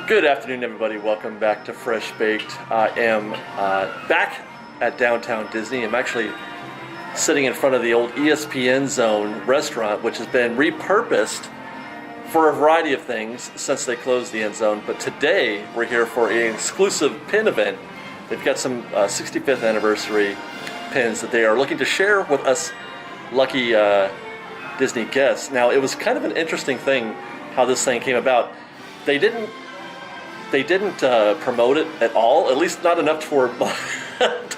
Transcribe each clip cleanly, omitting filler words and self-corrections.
Good afternoon, everybody. Welcome back to Fresh Baked. I am back at downtown Disney. I'm actually sitting in front of the old ESPN Zone restaurant, which has been repurposed for a variety of things since they closed the End Zone. But today, we're here for an exclusive pin event. They've got some 65th anniversary pins that they are looking to share with us lucky Disney guests. Now, it was kind of an interesting thing how this thing came about. They didn't promote it at all, at least not enough to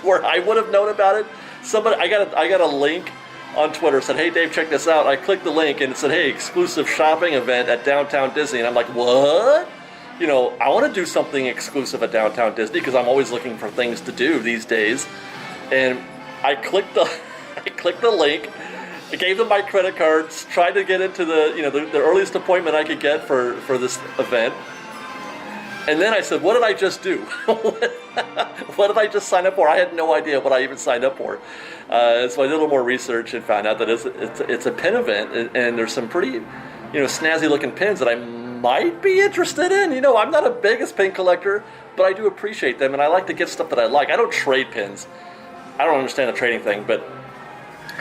where I would have known about it. I got a link on Twitter, said, "Hey Dave, check this out." I clicked the link and it said, "Hey, exclusive shopping event at downtown Disney." And I'm like, what? You know, I want to do something exclusive at downtown Disney because I'm always looking for things to do these days. And I clicked the link. I gave them my credit cards, tried to get into the earliest appointment I could get for this event. And then I said, what did I just do? What did I just sign up for? I had no idea what I even signed up for. So I did a little more research and found out that it's a pin event, and there's some pretty, snazzy looking pins that I might be interested in. I'm not a biggest pin collector, but I do appreciate them, and I like to get stuff that I like. I don't trade pins. I don't understand the trading thing, but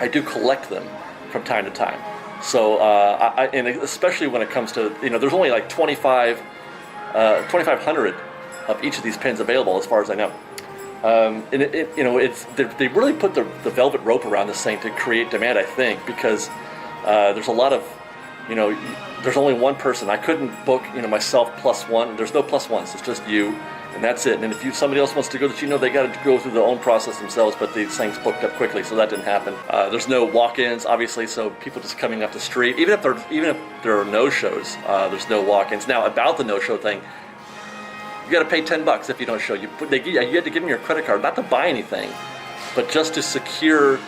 I do collect them from time to time. So, and especially when it comes to, there's only like 2,500 of each of these pins available, as far as I know. And they really put the velvet rope around this thing to create demand, I think, because there's a lot of, there's only one person. I couldn't book, myself plus one. There's no plus ones. It's just you, and that's it. And if somebody else wants to go, that they got to go through their own process themselves. But these things booked up quickly, so that didn't happen. There's no walk-ins, obviously, so people just coming up the street. Even if there are no-shows, there's no walk-ins. Now, about the no-show thing, you got to pay $10 if you don't show. You had to give them your credit card, not to buy anything, but just to secure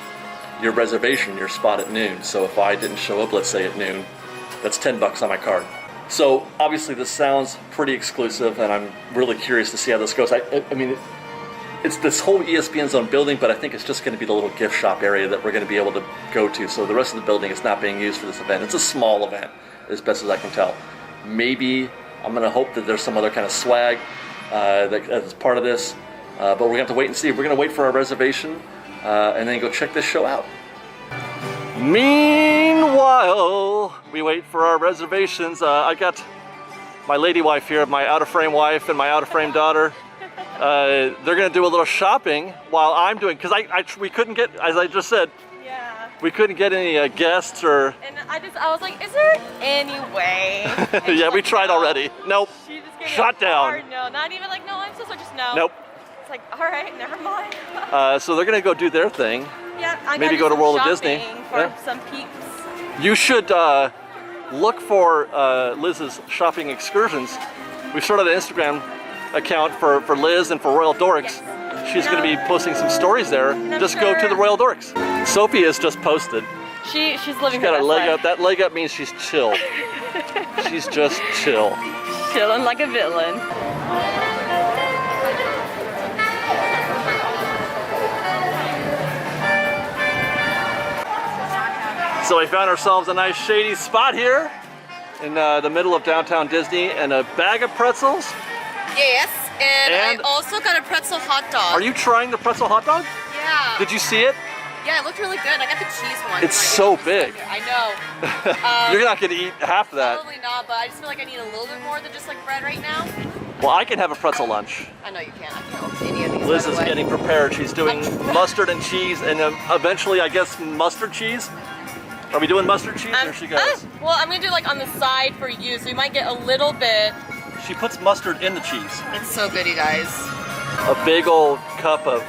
your reservation, your spot at noon. So if I didn't show up, let's say at noon, that's $10 on my card. So obviously this sounds pretty exclusive, and I'm really curious to see how this goes. I mean, it's this whole ESPN Zone building, but I think it's just going to be the little gift shop area that we're going to be able to go to. So the rest of the building is not being used for this event. It's a small event, as best as I can tell. Maybe I'm going to hope that there's some other kind of swag that's part of this, but we're going to have to wait and see. We're going to wait for our reservation and then go check this show out. Meanwhile, we wait for our reservations. I got my lady wife here, my out-of-frame wife and my out-of-frame daughter. They're going to do a little shopping while I'm doing, because we couldn't get, as I just said, we couldn't get any guests or... And I was like, is there any way? Yeah, we tried already. Nope. She just gave shut down. No, not even like, no, I'm so sorry, just no. Nope. It's like, all right, never mind. So they're going to go do their thing. Yeah, maybe go to World of Disney. For some peeps. You should look for Liz's shopping excursions. We started an Instagram account for Liz and for Royal Dorks. Yes. She's going to be posting some stories there. Just go to the Royal Dorks. Sophie has just posted. She's living her best life. She's got a leg up. That leg up means she's chill. She's just chill. Chilling like a villain. So we found ourselves a nice shady spot here in the middle of downtown Disney, and a bag of pretzels. Yes, and I also got a pretzel hot dog. Are you trying the pretzel hot dog? Yeah. Did you see it? Yeah, it looked really good. I got the cheese one. It's so big. I know. You're not going to eat half of that. Probably not, but I just feel like I need a little bit more than just like bread right now. Well, I can have a pretzel lunch. I know you can. I can't open any of these. Liz is getting prepared. She's doing mustard and cheese, and eventually, I guess, mustard cheese. Are we doing mustard cheese, or she goes? Well, I'm going to do like on the side for you, so you might get a little bit. She puts mustard in the cheese. It's so good, you guys. A big old cup of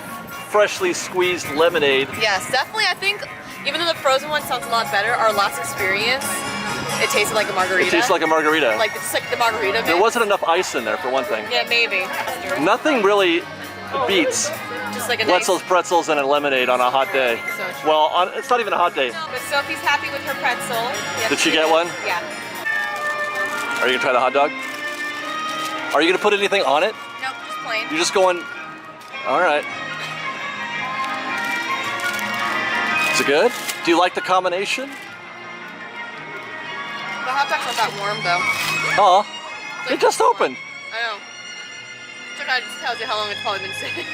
freshly squeezed lemonade. Yes, definitely. I think even though the frozen one sounds a lot better, our last experience, it tasted like a margarita. It tastes like a margarita. Like it's like the margarita. There wasn't enough ice in there for one thing. Yeah, maybe. Nothing really beats just like a Wetzels Pretzels and a lemonade on a hot day. So well, it's not even a hot day. No, but Sophie's happy with her pretzel. Yes, did she get one? Yeah. Are you gonna try the hot dog? Are you gonna put anything on it? Nope, just plain. You're just going. All right. Is it good? Do you like the combination? The hot dog's not that warm though. Oh, it just opened. I know. So that just tells you how long it's probably been sitting.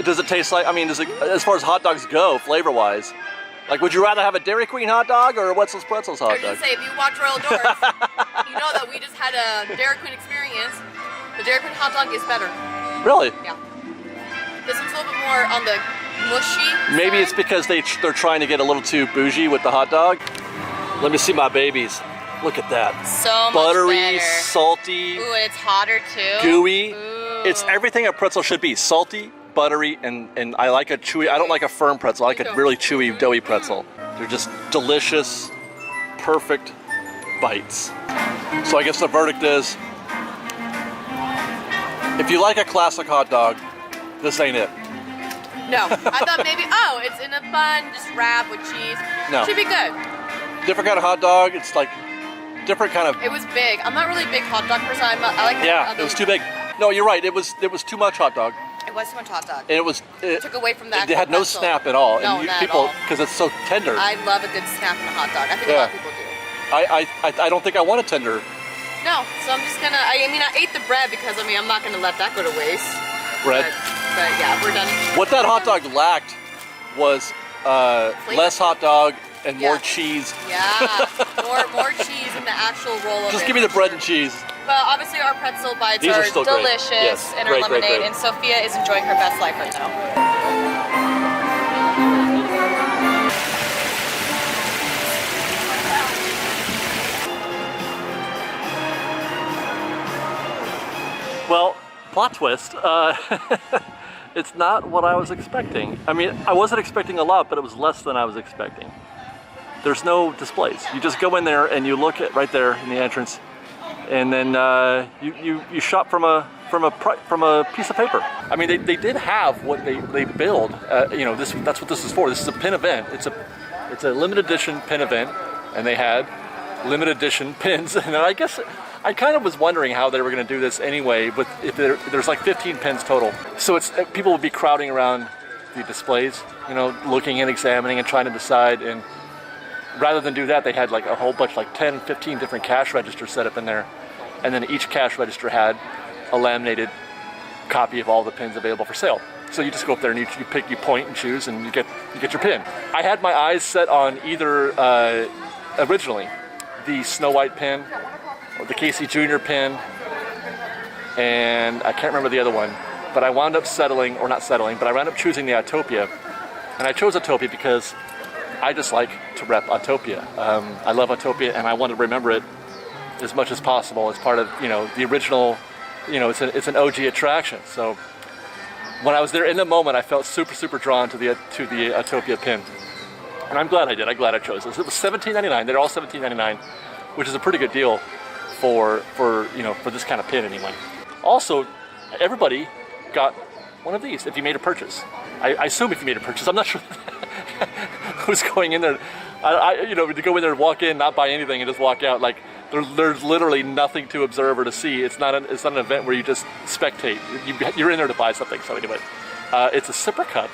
Does it taste like, I mean, does it, as far as hot dogs go, flavor-wise, like, would you rather have a Dairy Queen hot dog or a Wetzels Pretzels hot dog? I was gonna say, if you watch Royal Doors, you know that we just had a Dairy Queen experience. The Dairy Queen hot dog is better. Really? Yeah. This one's a little bit more on the mushy Maybe side. it's because they're trying to get a little too bougie with the hot dog. Let me see my babies. Look at that. So much buttery, better. salty. Ooh, and it's hotter too. Gooey. Ooh. It's everything a pretzel should be. Salty, buttery, and I like a chewy. I don't like a firm pretzel. I like a really chewy, doughy pretzel. They're just delicious, perfect bites. So I guess the verdict is, if you like a classic hot dog, this ain't it. No, I thought maybe, oh, it's in a bun, just wrapped with cheese. No. Should be good. Different kind of hot dog. It's like different kind of. It was big. I'm not really a big hot dog person. I like. Yeah, it was too big. No, you're right. It was too much hot dog. It was too much hot dog. And it took away from that. It had no snap at all. No, and not people, at all. because it's so tender. I love a good snap in a hot dog. I think a lot of people do. I don't think I want a tender. No, so I'm just gonna. I mean, I ate the bread because I'm not gonna let that go to waste. Bread. But yeah, we're done. What that hot dog lacked was less hot dog and more cheese. Yeah, more cheese in the actual roll of Just it. give me the bread and cheese. Well, obviously our pretzel bites These are still delicious, great. Yes, and great, our lemonade, great. and Sophia is enjoying her best life right now. Well, plot twist. It's not what I was expecting. I mean, I wasn't expecting a lot, but it was less than I was expecting. There's no displays. You just go in there and you look at right there in the entrance, and then you shop from a piece of paper. I mean, they did have what they build. You know, that's what this is for. This is a pin event. It's a limited edition pin event, and they had limited edition pins. And I guess I kind of was wondering how they were going to do this anyway. But if there's like 15 pins total, so it's people would be crowding around the displays, you know, looking and examining and trying to decide. And rather than do that, they had like a whole bunch, like 10, 15 different cash registers set up in there. And then each cash register had a laminated copy of all the pins available for sale. So you just go up there and you point and choose, and you get your pin. I had my eyes set on either originally the Snow White pin, or the Casey Jr. pin, and I can't remember the other one. But I wound up I wound up choosing the Autopia. And I chose Autopia because I just like to rep Autopia. I love Autopia, and I want to remember it as much as possible as part of, you know, the original, you know, it's an OG attraction. So when I was there in the moment, I felt super drawn to the Autopia pin. And I'm glad I did. I'm glad I chose this. It was $17.99. They're all $17.99, which is a pretty good deal for this kind of pin anyway. Also, everybody got one of these if you made a purchase. I assume if you made a purchase. I'm not sure who's going in there. To go in there and walk in, not buy anything, and just walk out. Like there's literally nothing to observe or to see. It's not an event where you just spectate. You're in there to buy something. So anyway, it's a sipper cup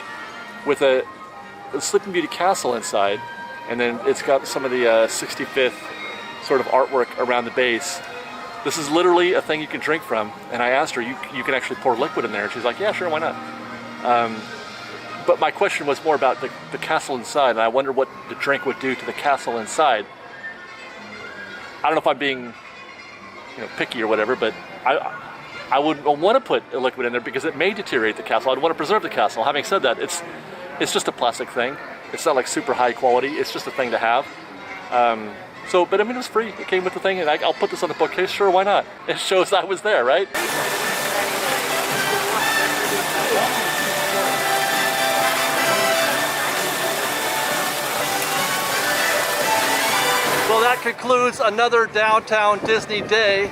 with a Sleeping Beauty castle inside, and then it's got some of the 65th sort of artwork around the base. This is literally a thing you can drink from. And I asked her, you can actually pour liquid in there. And she's like, yeah, sure, why not? But my question was more about the castle inside, and I wonder what the drink would do to the castle inside. I don't know if I'm being, picky or whatever, but I would want to put a liquid in there because it may deteriorate the castle. I'd want to preserve the castle. Having said that, it's just a plastic thing. It's not like super high quality. It's just a thing to have. But I mean, it was free. It came with the thing, and I'll put this on the bookcase. Sure, why not? It shows I was there, right? Well, that concludes another downtown Disney day.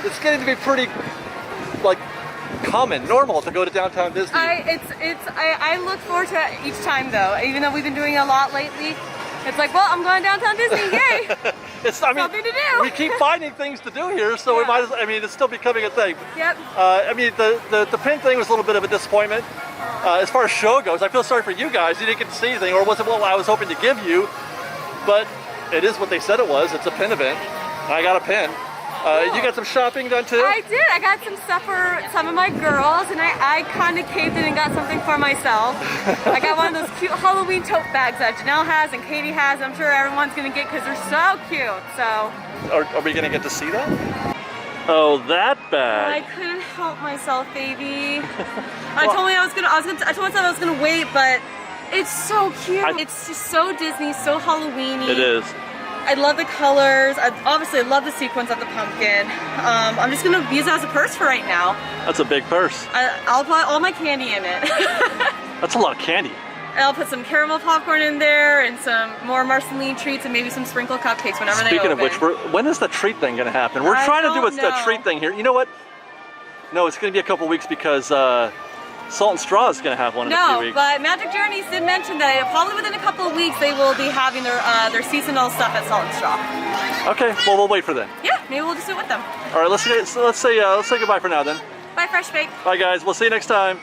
It's getting to be pretty, normal to go to downtown Disney. I look forward to it each time though, even though we've been doing a lot lately. It's like, well, I'm going downtown Disney, yay! Something to do. We keep finding things to do here, so we might as it's still becoming a thing. Yep. The pin thing was a little bit of a disappointment. As far as show goes, I feel sorry for you guys. You didn't get to see anything, or it wasn't what I was hoping to give you, but it is what they said it was. It's a pin event. I got a pin. You got some shopping done too? I did. I got some stuff for some of my girls, and I kind of caved in and got something for myself. I got one of those cute Halloween tote bags that Janelle has and Katie has. I'm sure everyone's gonna get because they're so cute. So. Are we gonna get to see that? Oh, that bag. I couldn't help myself, baby. I told myself I was gonna wait, but it's so cute. It's just so Disney, so Halloween-y. It is. I love the colors. Obviously, I love the sequins of the pumpkin. I'm just gonna use it as a purse for right now. That's a big purse. I'll put all my candy in it. That's a lot of candy. And I'll put some caramel popcorn in there and some more Morrison treats and maybe some sprinkle cupcakes whenever they open. Speaking of which, when is the treat thing gonna happen? We're trying to do a treat thing here. You know what? No, it's gonna be a couple weeks because Salt and Straw is gonna have one in a few weeks. No, but Magic Journeys did mention that probably within a couple of weeks they will be having their seasonal stuff at Salt and Straw. Okay, well we'll wait for them. Yeah, maybe we'll just do it with them. All right, let's say goodbye for now then. Bye, Fresh Bake. Bye guys, we'll see you next time.